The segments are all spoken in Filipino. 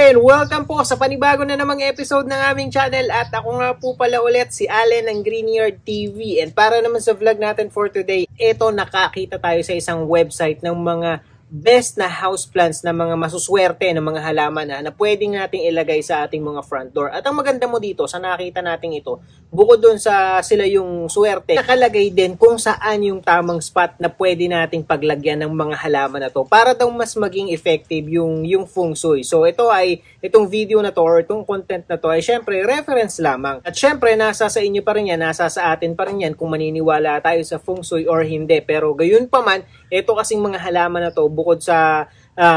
and welcome po sa panibago na namang episode ng aming channel at ako nga po pala ulit si Allen ng Greenyard TV and para naman sa vlog natin for today, nakakita tayo sa isang website ng mga best na houseplants na mga masuswerte ng mga halaman na pwedeng nating ilagay sa ating mga front door. At ang maganda mo dito sa nakita nating ito, bukod dun sa sila yung swerte, nakalagay din kung saan yung tamang spot na pwede nating paglagyan ng mga halaman na to para daw mas maging effective yung feng shui. So itong video na to or itong content na to ay syempre reference lamang. At syempre nasa sa inyo pa rin yan, nasa sa atin pa rin yan kung maniniwala tayo sa feng shui or hindi. Pero gayon pa man, ito kasing mga halaman na to bukod sa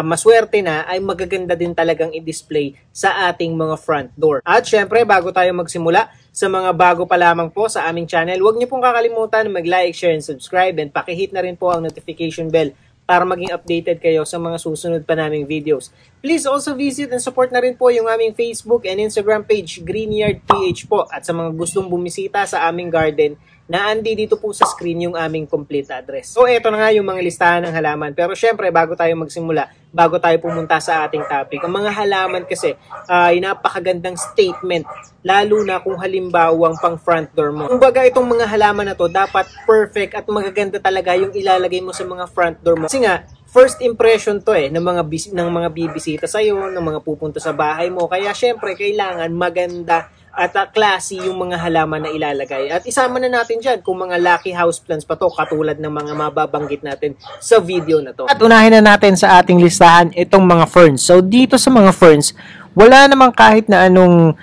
maswerte na ay magaganda din talagang i-display sa ating mga front door. At syempre bago tayo magsimula, sa mga bago pa lamang po sa aming channel, huwag niyo pong kakalimutan mag-like, share, and subscribe and pakihit na rin po ang notification bell para maging updated kayo sa mga susunod pa naming videos. Please also visit and support na rin po yung aming Facebook and Instagram page, Greenyard PH po. At sa mga gustong bumisita sa aming garden, naandi dito po sa screen yung aming complete address. So eto na nga yung mga listahan ng halaman. Pero syempre bago tayo magsimula, bago tayo pumunta sa ating topic, ang mga halaman kasi ay napakagandang statement, lalo na kung halimbawang pang front door mo. Kumbaga itong mga halaman na to dapat perfect at magaganda talaga yung ilalagay mo sa mga front door mo. Kasi nga first impression to ng mga bibisita sa iyo, ng mga pupunta sa bahay mo. Kaya syempre kailangan maganda at classy yung mga halaman na ilalagay. At isama na natin dyan kung mga lucky houseplants pa to katulad ng mga mababanggit natin sa video na to. At unahin na natin sa ating listahan itong mga ferns. So dito sa mga ferns, wala namang kahit na anong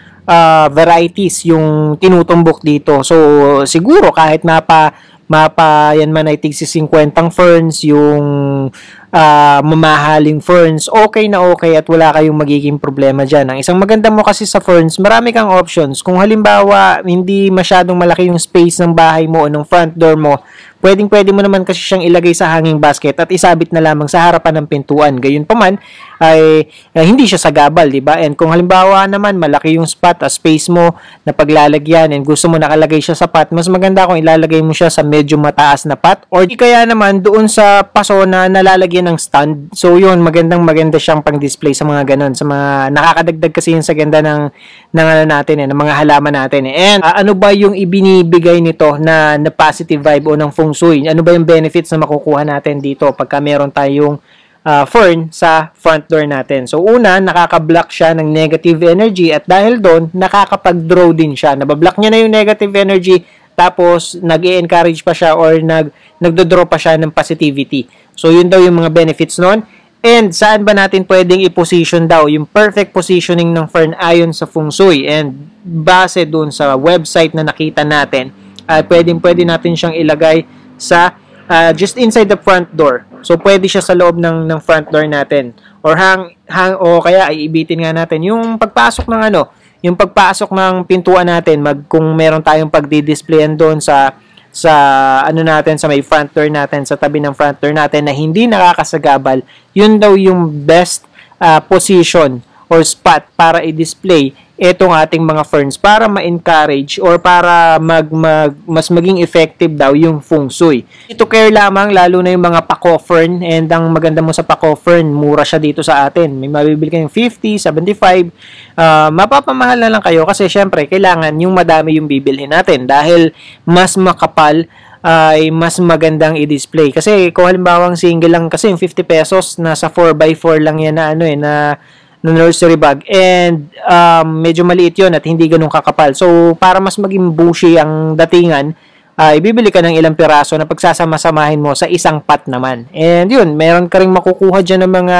varieties yung tinutumbok dito. So siguro kahit mapa yan man ay tigsi 50 ferns, yung mamahaling ferns, okay na okay at wala kayong magiging problema dyan. Ang isang maganda mo kasi sa ferns, marami kang options. Kung halimbawa, hindi masyadong malaki yung space ng bahay mo o ng front door mo, pwede mo naman kasi siyang ilagay sa hanging basket at isabit na lamang sa harapan ng pintuan. Gayun pa man, ay hindi siya sagabal, di ba? And kung halimbawa naman, malaki yung spot, space mo na paglalagyan and gusto mo nakalagay siya sa pot, mas maganda kung ilalagay mo siya sa medyo mataas na pot or di kaya naman doon sa paso na nalalagyan ng stand. So yun, maganda siyang pang-display sa mga ganon, sa mga nakakadagdag kasi yun sa ganda ng ng mga halaman natin. And ano ba yung ibinibigay nito na positive vibe o ng feng shui? Ano ba yung benefits na makukuha natin dito pagka meron tayong fern sa front door natin? So una, nakaka-block siya ng negative energy at dahil doon, nakakapag-draw din siya. Nabablock niya na yung negative energy tapos nag-i-encourage pa siya or nagdo-draw pa siya ng positivity. So yun daw yung mga benefits nun. And saan ba natin pwedeng i-position daw yung perfect positioning ng fern ayon sa feng shui? And base doon sa website na nakita natin, pwede natin siyang ilagay sa just inside the front door. So pwede siya sa loob ng front door natin. Or o kaya iibitin nga natin yung pagpasok ng pintuan natin, kung meron tayong pagdi-displayan doon sa natin, sa may front door natin, sa tabi ng front door natin na hindi nakakasagabal, yun daw yung best position or spot para i-display itong ating mga ferns para ma-encourage or para mas maging effective daw yung feng shui. Ito care lamang lalo na yung mga pako fern, and ang maganda mo sa pako fern, mura siya dito sa atin. May mabibili kayong 50, 75. Mapapamahal na lang kayo kasi syempre kailangan yung madami yung bibilhin natin dahil mas makapal ay mas magandang i-display. Kasi kung halimbawa single lang kasi yung 50 pesos, nasa 4x4 lang yan na nursery bag and medyo maliit yon at hindi ganun kakapal. So para mas maging bushy ang datingan, ibibili ka ng ilang piraso na pagsasama-samahin mo sa isang pot naman. And yun, meron ka ring makukuha dyan ng mga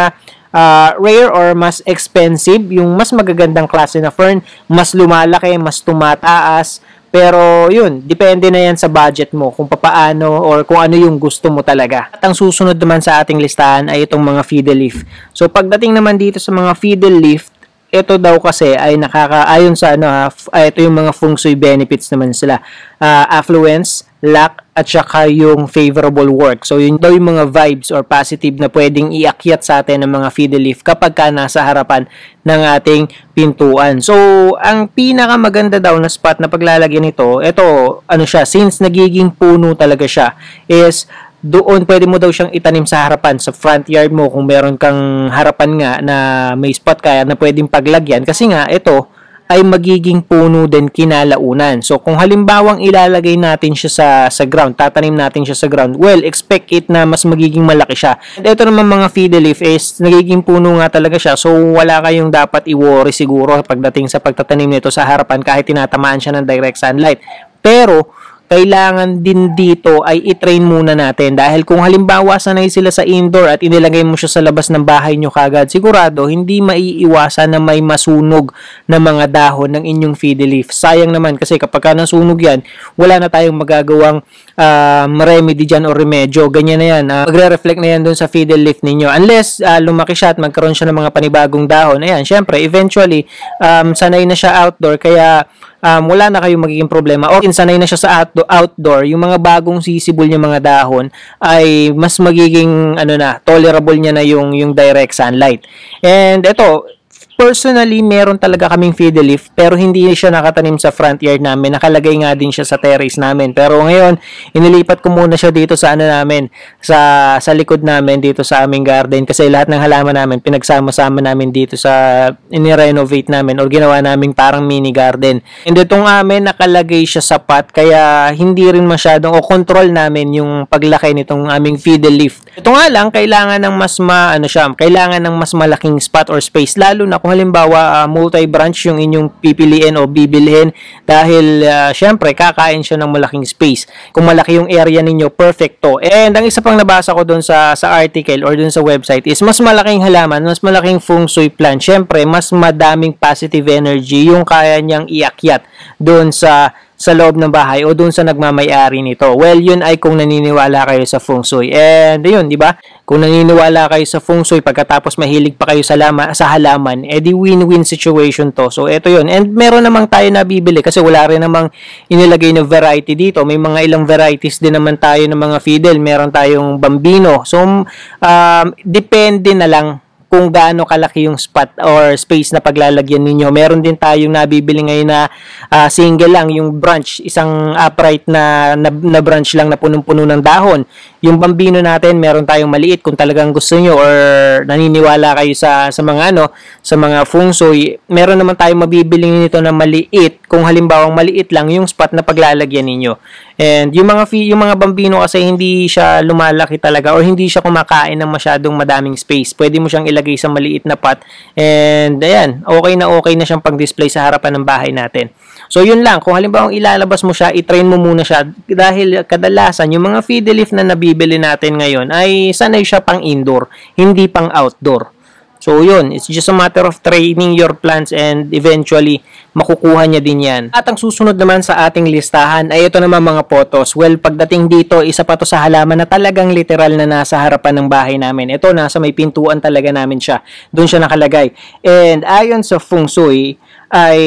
rare or mas expensive, yung mas magagandang klase na fern, mas lumalaki, mas tumataas. Pero yun, depende na yan sa budget mo kung papaano or kung ano yung gusto mo talaga. At ang susunod naman sa ating listahan ay itong mga fiddle leaf. So pagdating naman dito sa mga fiddle leaf, ito daw kasi ay ayon sa ito yung mga feng shui benefits naman sila. Affluence, luck, at saka yung favorable work. So yun daw yung mga vibes or positive na pwedeng iakyat sa atin ng mga fiddle leaf kapag ka nasa harapan ng ating pintuan. So ang pinakamaganda daw na spot na paglalagyan nito, ito since nagiging puno talaga siya, is doon pwede mo daw siyang itanim sa harapan, sa front yard mo kung meron kang harapan nga na may spot kaya na pwedeng paglagyan kasi nga ito ay magiging puno din kinalaunan. So kung halimbawang ilalagay natin siya sa ground, tatanim natin siya sa ground, well, expect it na mas magiging malaki siya. And ito naman mga fiddleleaf is nagiging puno nga talaga siya. So wala kayong dapat i-worry siguro pagdating sa pagtatanim nito sa harapan kahit tinatamaan siya ng direct sunlight. Pero kailangan din dito ay i-train muna natin dahil kung halimbawa sanay sila sa indoor at inilagay mo siya sa labas ng bahay nyo kagad, sigurado hindi maiiwasan na may masunog na mga dahon ng inyong fiddleleaf. Sayang naman kasi kapag nasunog yan, wala na tayong magagawang remedy dyan o remedyo. Ganyan na yan. Magre-reflect na yan dun sa fiddleleaf ninyo. Unless lumaki siya at magkaroon siya ng mga panibagong dahon. Ayan, syempre, eventually, sanay na siya outdoor kaya wala na kayong magiging problema. O sanay na siya sa outdoor, yung mga bagong sisibol niya mga dahon ay mas magiging tolerable niya na yung direct sunlight. And ito, personally, meron talaga kaming fiddleleaf pero hindi siya nakatanim sa front yard namin. Nakalagay nga din siya sa terrace namin. Pero ngayon, inilipat ko muna siya dito sa namin, sa likod namin dito sa aming garden kasi lahat ng halaman namin pinagsama-sama namin dito sa ini-renovate namin or ginawa naming parang mini garden. And itong amin nakalagay siya sa pot kaya hindi rin masyadong o control namin yung paglaki nitong aming fiddleleaf. Ito nga lang kailangan ng kailangan ng mas malaking spot or space lalo na kung halimbawa multi-branch yung inyong pipiliin o bibilhin dahil syempre kakain siya ng malaking space. Kung malaki yung area ninyo, perfecto. And ang isa pang nabasa ko doon sa article or doon sa website is mas malaking halaman, mas malaking feng shui plant. Syempre, mas madaming positive energy yung kaya niyang iakyat doon sa loob ng bahay o doon sa nagmamay-ari nito. Well, yun ay kung naniniwala kayo sa feng shui. And yun, di ba? Kung naniniwala kayo sa feng shui pagkatapos mahilig pa kayo sa halaman, edi win-win situation to. So, ito yun. And meron namang tayo nabibili kasi wala rin namang inilagay na variety dito. May mga ilang varieties din naman tayo ng mga fiddle. Meron tayong bambino. So, depende na lang kung gaano kalaki yung spot or space na paglalagyan ninyo. Meron din tayong nabibili ngayon na single lang, yung branch, isang upright na branch lang na punong-puno ng dahon. Yung bambino natin, meron tayong maliit kung talagang gusto nyo or naniniwala kayo sa mga feng shui. Meron naman tayong mabibili nito na maliit kung halimbawang maliit lang yung spot na paglalagyan ninyo. And yung mga bambino kasi hindi siya lumalaki talaga or hindi siya kumakain ng masyadong madaming space. Pwede mo siyang ilagay sa maliit na pot and ayan, okay na siyang pang-display sa harapan ng bahay natin. So yun lang, kung halimbawa ilalabas mo siya, i-train mo muna siya dahil kadalasan yung mga fiddleleaf na nabibili natin ngayon ay sanay siya pang indoor, hindi pang outdoor. So yun, it's just a matter of training your plants and eventually makukuha niya din yan. At ang susunod naman sa ating listahan ay ito naman mga photos. Well, pagdating dito, isa pa to sa halaman na talagang literal na nasa harapan ng bahay namin. Ito, nasa may pintuan talaga namin siya. Doon siya nakalagay. And ayon sa feng shui, ay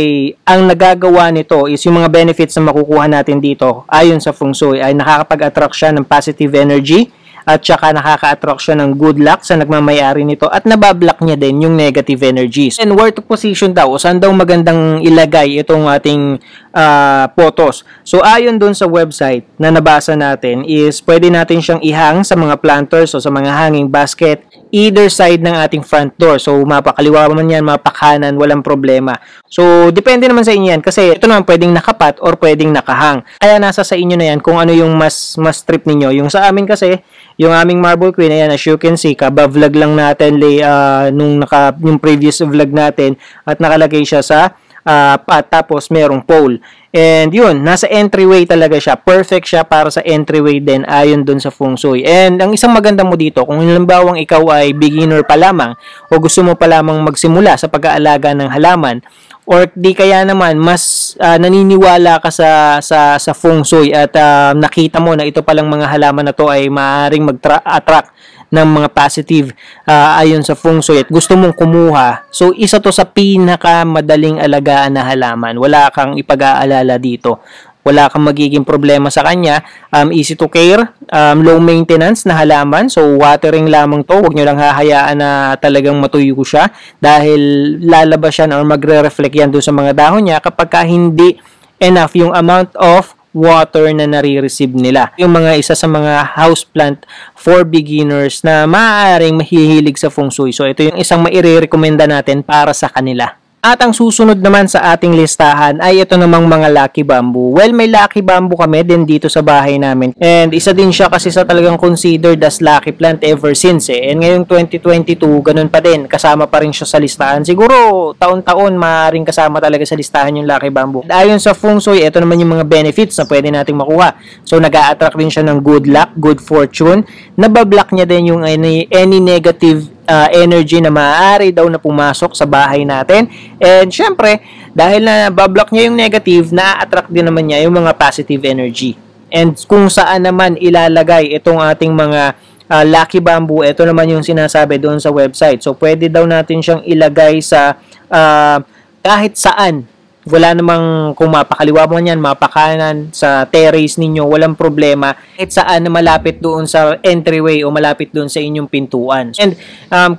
ang nagagawa nito is yung mga benefits na makukuha natin dito ayon sa feng shui ay nakakapag-attract siya ng positive energy at saka nakaka-attract siya ng good luck sa nagmamayari nito at nabablock niya din yung negative energies. And where to position daw, saan daw magandang ilagay itong ating photos. So ayon dun sa website na nabasa natin is pwede natin siyang ihang sa mga planters o sa mga hanging basket either side ng ating front door. So mapakaliwa man yan, mapakanan, walang problema. So depende naman sa inyo yan kasi ito naman pwedeng nakapat or pwedeng nakahang. Kaya nasa sa inyo na yan kung ano yung mas trip ninyo. Yung sa amin kasi, yung aming Marble Queen, ayan, as you can see, kaba-vlog lang natin yung previous vlog natin at nakalagay siya sa pot, tapos merong pole. And yun, nasa entryway talaga siya. Perfect siya para sa entryway din ayon dun sa feng shui. And ang isang maganda mo dito, kung halimbawang ikaw ay beginner pa lamang o gusto mo pa lamang magsimula sa pag-aalaga ng halaman, or di kaya naman mas naniniwala ka sa feng shui at nakita mo na ito palang mga halaman na to ay maaaring mag-attract ng mga positive ayon sa feng shui at gusto mong kumuha. So isa to sa pinaka madaling alagaan na halaman. Wala kang ipag-aalala dito. Wala kang magiging problema sa kanya. Easy to care, low maintenance na halaman. So watering lamang to. Huwag nyo lang hahayaan na talagang matuyo siya dahil lalabas yan or magre-reflect yan doon sa mga dahon niya kapag hindi enough yung amount of water na nare-receive nila. Yung mga isa sa mga houseplant for beginners na maaaring mahihilig sa feng shui. So ito yung isang maire-recommenda natin para sa kanila. At ang susunod naman sa ating listahan ay ito namang mga lucky bamboo. Well, may lucky bamboo kami din dito sa bahay namin. And isa din siya kasi sa talagang considered as lucky plant ever since eh. And ngayong 2022, ganun pa din. Kasama pa rin siya sa listahan. Siguro, taon-taon maaaring kasama talaga sa listahan yung lucky bamboo. At ayon sa feng shui, ito naman yung mga benefits na pwede nating makuha. So, nag-a-attract din siya ng good luck, good fortune. Nabablock niya din yung any negative energy na maaari daw na pumasok sa bahay natin. And syempre, dahil na bablock niya yung negative, na-attract din naman niya yung mga positive energy. And kung saan naman ilalagay itong ating mga lucky bamboo, ito naman yung sinasabi doon sa website. So, pwede daw natin siyang ilagay sa kahit saan. Wala namang kung mapakaliwa mo yan, mapakanan, sa terrace ninyo, walang problema. Kahit saan na malapit doon sa entryway o malapit doon sa inyong pintuan. And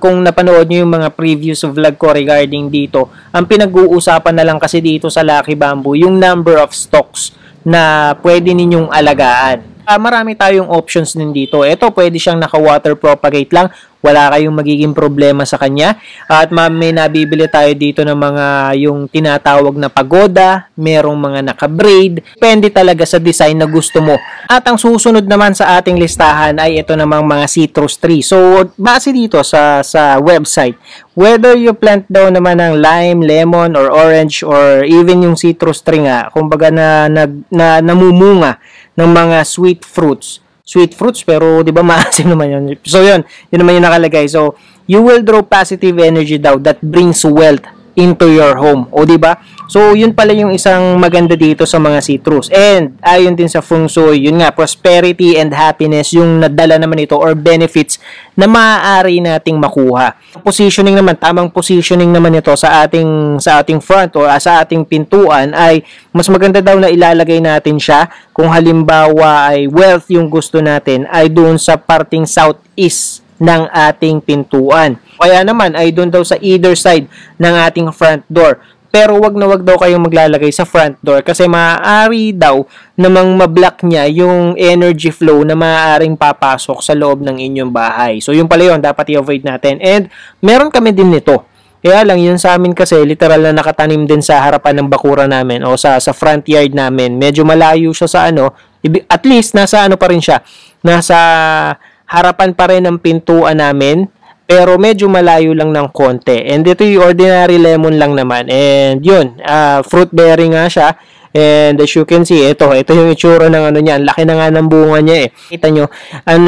kung napanood nyo yung mga previous vlog ko regarding dito, ang pinag-uusapan na lang kasi dito sa Lucky Bamboo, yung number of stalks na pwede ninyong alagaan. Marami tayong options din dito. Ito, pwede siyang naka-water propagate lang. Wala kayong magiging problema sa kanya. At may nabibili tayo dito ng mga yung tinatawag na pagoda, merong mga naka-braid. Depende talaga sa design na gusto mo. At ang susunod naman sa ating listahan ay ito namang mga citrus tree. So, base dito sa website, whether you plant daw naman ng lime, lemon, or orange, or even yung citrus tree nga, kumbaga na namumunga ng mga sweet fruits, pero di ba maasim naman yun. So yun naman yung nakalagay. So you will draw positive energy daw that brings wealth into your home. O di ba? So yun pala yung isang maganda dito sa mga citrus. And ayon din sa feng shui, yun nga, prosperity and happiness yung nadala naman ito or benefits na maaari nating makuha. Positioning naman, tamang positioning naman ito sa ating front o sa ating pintuan ay mas maganda daw na ilalagay natin siya kung halimbawa ay wealth yung gusto natin ay doon sa parting southeast ng ating pintuan. Kaya naman ay doon daw sa either side ng ating front door. Pero wag na wag daw kayong maglalagay sa front door kasi maaari daw namang mablock niya yung energy flow na maaaring papasok sa loob ng inyong bahay. So yung pala yun, dapat i-avoid natin. And meron kami din nito. Kaya lang yun sa amin kasi literal na nakatanim din sa harapan ng bakura namin o sa front yard namin. Medyo malayo siya sa at least nasa pa rin siya. Nasa harapan pa rin ng pintuan namin, pero medyo malayo lang ng konti. And ito yung ordinary lemon lang naman. And yun, fruit bearing nga siya. And as you can see, ito yung itsura ng niya. Ang laki na nga ng bunga niya eh. Kita nyo,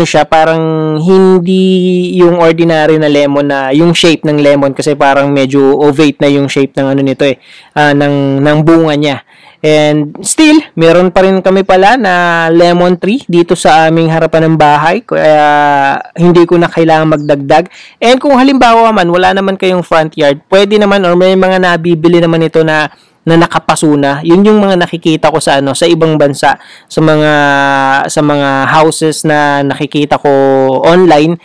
siya, parang hindi yung ordinary na lemon na, yung shape ng lemon kasi parang medyo ovate na yung shape ng nito eh, ng bunga niya. And still, meron pa rin kami pala na lemon tree dito sa aming harapan ng bahay. Kaya hindi ko na kailangan magdagdag. And kung halimbawa man, wala naman kayong front yard, pwede naman or may mga nabibili naman ito na nakapasuna. Yun yung mga nakikita ko sa ibang bansa, sa mga houses na nakikita ko online,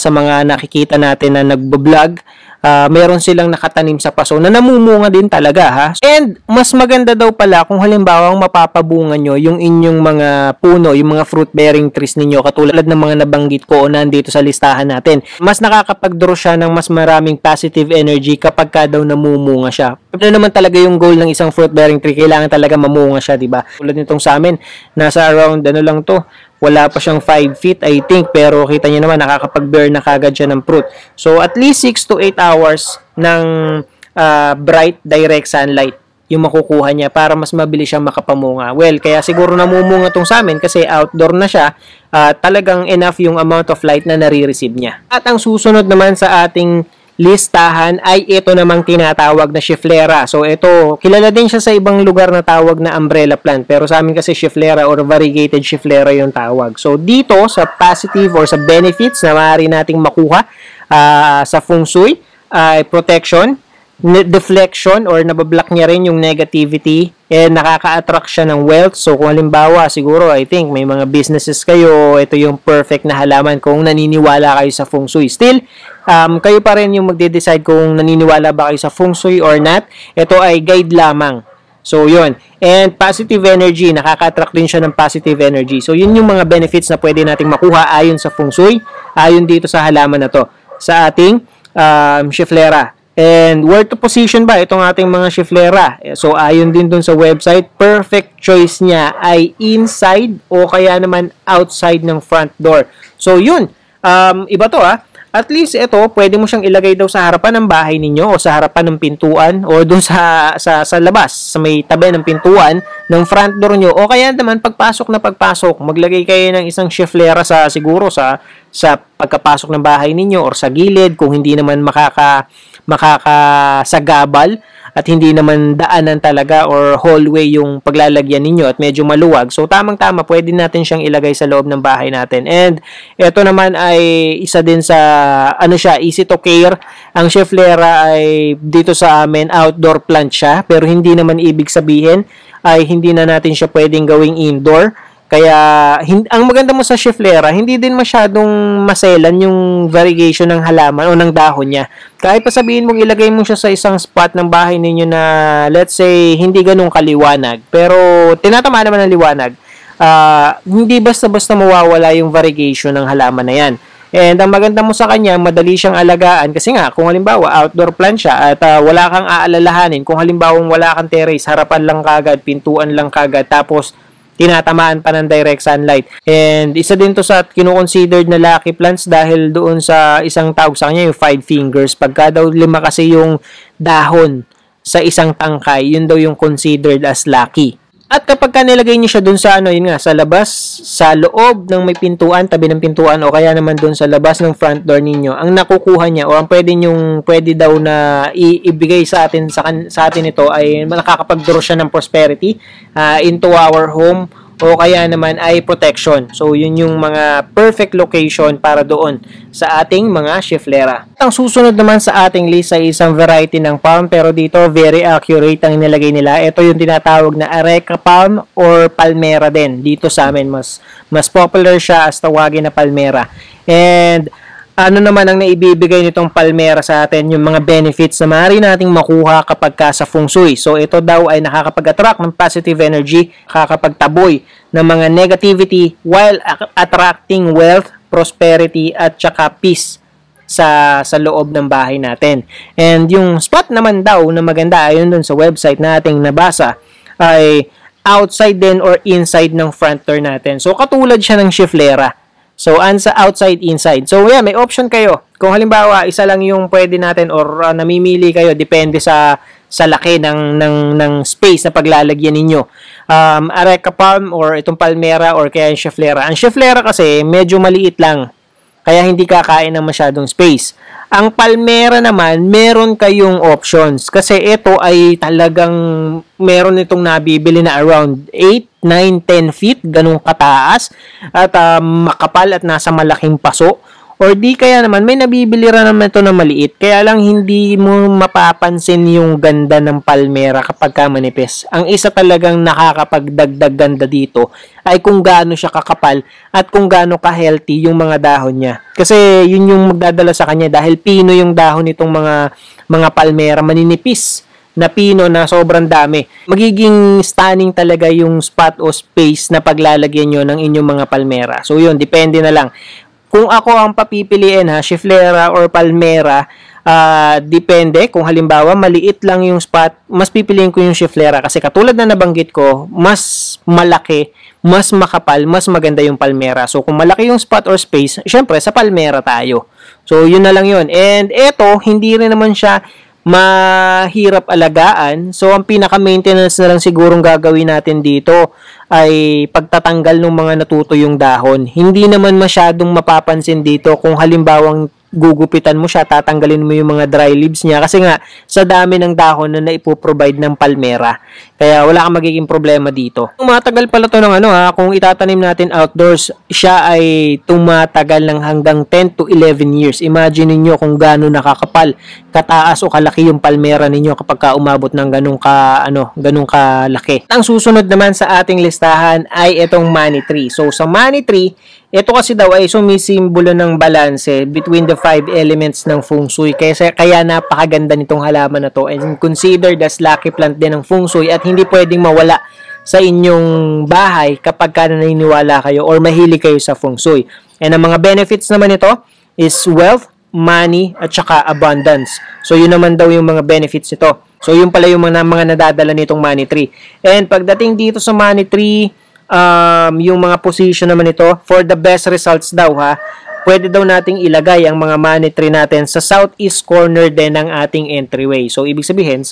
sa mga nakikita natin na nagbo-vlog. Meron silang nakatanim sa paso na namumunga din talaga ha. And mas maganda daw pala kung halimbawa mapapabunga nyo yung inyong mga puno, yung mga fruit bearing trees ninyo katulad ng mga nabanggit ko o nandito sa listahan natin. Mas nakakapag-draw siya ng mas maraming positive energy kapag ka daw namumunga siya. Ano naman talaga yung goal ng isang fruit bearing tree? Kailangan talaga mamunga siya, di ba? Tulad nitong sa amin, nasa around lang to. Wala pa siyang 5 feet, I think. Pero kita niyo naman, nakakapag-bear na kagad siya ng fruit. So, at least 6 to 8 hours ng bright direct sunlight yung makukuha niya para mas mabilis siyang makapamunga. Well, kaya siguro namumunga tong sa amin kasi outdoor na siya. Talagang enough yung amount of light na nare-receive niya. At ang susunod naman sa ating listahan ay ito namang tinatawag na Schefflera. So ito, kilala din siya sa ibang lugar na tawag na umbrella plant. Pero sa amin kasi Schefflera or variegated Schefflera yung tawag. So dito sa positive or sa benefits na maaari nating makuha sa feng shui ay protection, deflection or nabablock niya rin yung negativity and nakaka-attract siya ng wealth. So kung halimbawa siguro I think may mga businesses kayo, ito yung perfect na halaman kung naniniwala kayo sa feng shui. Still, kayo pa rin yung magde-decide kung naniniwala ba kayo sa feng shui or not. Ito ay guide lamang So, yun. And positive energy, nakaka-attract din siya ng positive energy. So, yun yung mga benefits na pwede nating makuha ayon sa Feng Shui, ayon dito sa halaman na to, sa ating Schefflera. And where to position ba itong ating mga Schefflera? So, ayon din dun sa website, perfect choice niya ay inside o kaya naman outside ng front door. So, yun. Iba to At least ito, pwede mo siyang ilagay daw sa harapan ng bahay ninyo o sa harapan ng pintuan o doon sa labas, sa may tabi ng pintuan ng front door nyo. O kaya naman pagpasok, maglagay kayo ng isang Schefflera siguro sa pagkapasok ng bahay ninyo or sa gilid kung hindi naman makakasagabal at hindi naman daanan talaga or hallway yung paglalagyan ninyo at medyo maluwag. So, tamang-tama, pwede natin siyang ilagay sa loob ng bahay natin. And, ito naman ay isa din sa, easy to care. Ang Schefflera ay dito sa amin, outdoor plant siya, pero hindi naman ibig sabihin ay hindi na natin siya pwedeng gawing indoor. Kaya, ang maganda mo sa Schefflera, hindi din masyadong maselan yung variegation ng halaman o ng dahon niya. Kahit pa sabihin mong ilagay mo siya sa isang spot ng bahay ninyo na, let's say, hindi ganun kaliwanag. Pero, tinatama naman ng liwanag. Hindi basta-basta mawawala yung variegation ng halaman na yan. And ang maganda mo sa kanya, madali siyang alagaan kasi nga, kung halimbawa outdoor plant siya at wala kang aalalahanin, kung halimbawa wala kang terrace, harapan lang kagad, pintuan lang kagad, tapos tinatamaan pa ng direct sunlight. And isa din to sa kino-considered na lucky plants dahil doon sa isang tawag sa kanya, yung 5 fingers. Pagka daw 5 kasi yung dahon sa isang tangkay, yun daw yung considered as lucky. At kapag nilagay niyo siya doon sa sa labas, sa loob ng may pintuan, tabi ng pintuan o kaya naman doon sa labas ng front door ninyo, ang nakukuha niya o ang pwede daw na ibigay sa atin ito ay nakakapag-draw siya ng prosperity into our home o kaya naman ay protection. So, yun yung mga perfect location para doon sa ating mga Schefflera. Ang susunod naman sa ating list ay isang variety ng palm, pero dito very accurate ang nilagay nila. Ito yung tinatawag na Areca palm or palmera din. Dito sa amin, mas popular siya as tawagin na palmera. And ano naman ang naibibigay nitong palmera sa atin, yung mga benefits na maaari nating makuha kapag sa Feng Shui. So, ito daw ay nakakapag-attract ng positive energy, nakakapagtaboy ng mga negativity while attracting wealth, prosperity, at saka peace sa loob ng bahay natin. And yung spot naman daw na maganda, ayon dun sa website nating nabasa, ay outside din or inside ng front door natin. So, katulad siya ng Schefflera. So, sa outside, inside. So, yeah, may option kayo. Kung halimbawa, isa lang yung pwede natin or namimili kayo, depende sa laki ng space na paglalagyan ninyo. Areca palm or itong palmera or kaya yung Schefflera. Ang Schefflera kasi, medyo maliit lang. Kaya hindi kakain ng masyadong space. Ang palmera naman, meron kayong options. Kasi ito ay talagang meron itong nabibili na around 8, 9, 10 feet, ganung kataas. At makapal at nasa malaking paso. Or di kaya naman, may nabibili rin naman ito na maliit. Kaya lang hindi mo mapapansin yung ganda ng palmera kapag manipis. Ang isa talagang nakakapagdagdag ganda dito ay kung gaano siya kakapal at kung gaano ka-healthy yung mga dahon niya. Kasi yun yung magdadala sa kanya dahil pino yung dahon nitong mga palmera, maninipis na pino na sobrang dami. Magiging stunning talaga yung spot o space na paglalagyan nyo ng inyong mga palmera. So yun, depende na lang. Kung ako ang papipiliin Schefflera or palmera, depende. Kung halimbawa maliit lang yung spot, mas pipiliin ko yung Schefflera kasi katulad na nabanggit ko, mas malaki, mas makapal, mas maganda yung palmera. So kung malaki yung spot or space, syempre sa palmera tayo. So yun na lang yun. And eto, hindi rin naman siya mahirap alagaan. So, ang pinaka-maintenance na lang sigurong gagawin natin dito ay pagtatanggal ng mga natutuyong dahon. Hindi naman masyadong mapapansin dito kung halimbawang gugupitan mo siya, tatanggalin mo yung mga dry leaves niya kasi nga sa dami ng dahon na naipoprovide ng palmera. Kaya wala kang magiging problema dito. Tumatagal pala to ng kung itatanim natin outdoors, siya ay tumatagal ng hanggang 10 to 11 years. Imagine niyo kung gaano nakakapal, kataas o kalaki yung palmera ninyo kapag umabot ng ganung kalaki. Ang susunod naman sa ating listahan ay itong money tree. So sa money tree, Ito kasi daw ay sumisimbolo ng balanse between the 5 elements ng Feng Shui. Kaya napakaganda nitong halaman na to and considered as lucky plant din ng Feng Shui at hindi pwedeng mawala sa inyong bahay kapag naniniwala kayo or mahilig kayo sa Feng Shui. And ang mga benefits naman ito is wealth, money, at saka abundance. So, yun naman daw yung mga benefits ito. So, yun pala yung mga nadadala nitong money tree. And pagdating dito sa money tree, yung mga position naman ito, for the best results daw pwede daw nating ilagay ang mga money tree natin sa southeast corner din ng ating entryway. So, ibig sabihin,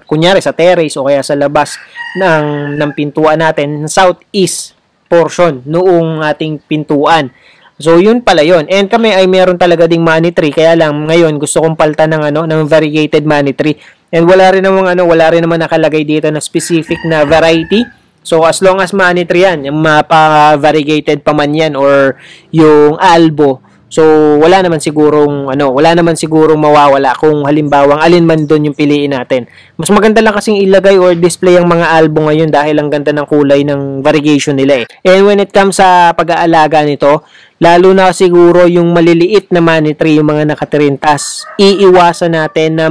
kunyari sa terrace o kaya sa labas ng pintuan natin, southeast portion noong ating pintuan. So, yun pala yun. And kami ay meron talaga ding money tree. Kaya lang, ngayon, gusto kong palta ng variegated money tree. And wala rin naman nakalagay dito na specific na variety. So, as long as money tree yan, yung variegated pa man yan or yung albo. So, wala naman sigurong mawawala kung halimbawang alin man doon yung piliin natin. Mas maganda lang kasing ilagay or display ang mga albo ngayon dahil ang ganda ng kulay ng variegation nila eh. And when it comes sa pag-aalaga nito, lalo na siguro yung maliliit na money tree, yung mga nakatirintas, iiwasan natin na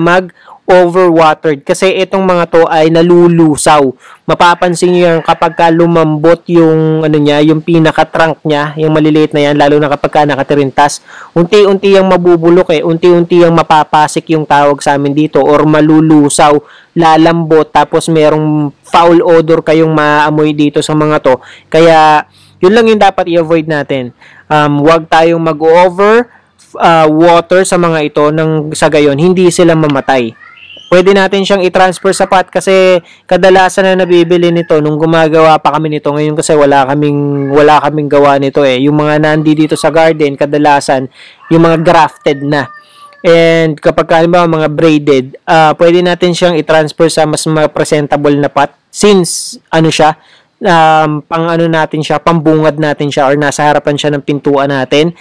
overwatered kasi itong mga to ay nalulusaw. Mapapansin niyo yan kapag lumambot yung yung pinaka-trunk niya, yung maliliit na yan, lalo na kapag nakatirintas, unti-unti yang mabubulok unti-unti yang mapapasik yung tawag sa amin dito or malulusaw, lalambot, tapos merong foul odor kayong maamoy dito sa mga to. Kaya yun lang yung dapat i-avoid natin. Huwag tayong mag-over water sa mga ito nang sa gayon hindi sila mamatay. Pwede natin siyang i-transfer sa pot kasi kadalasan na nabibili nito nung gumagawa pa kami nito. Ngayon kasi wala kaming gawa nito eh. Yung mga nandi dito sa garden, kadalasan yung mga grafted na. And kapag halimbawa mga braided, pwede natin siyang i-transfer sa mas presentable na pot since pambungad natin siya or nasa harapan siya ng pintuan natin.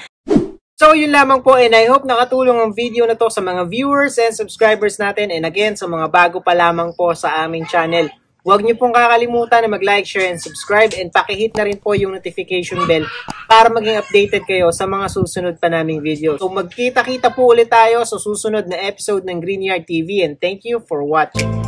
So, yun lamang po and I hope nakatulong ang video na to sa mga viewers and subscribers natin and again, sa mga bago pa lamang po sa aming channel. Huwag niyo pong kakalimutan na mag-like, share, and subscribe and pakihit na rin po yung notification bell para maging updated kayo sa mga susunod pa naming video. So, magkita-kita po ulit tayo sa susunod na episode ng Green Yard TV and thank you for watching.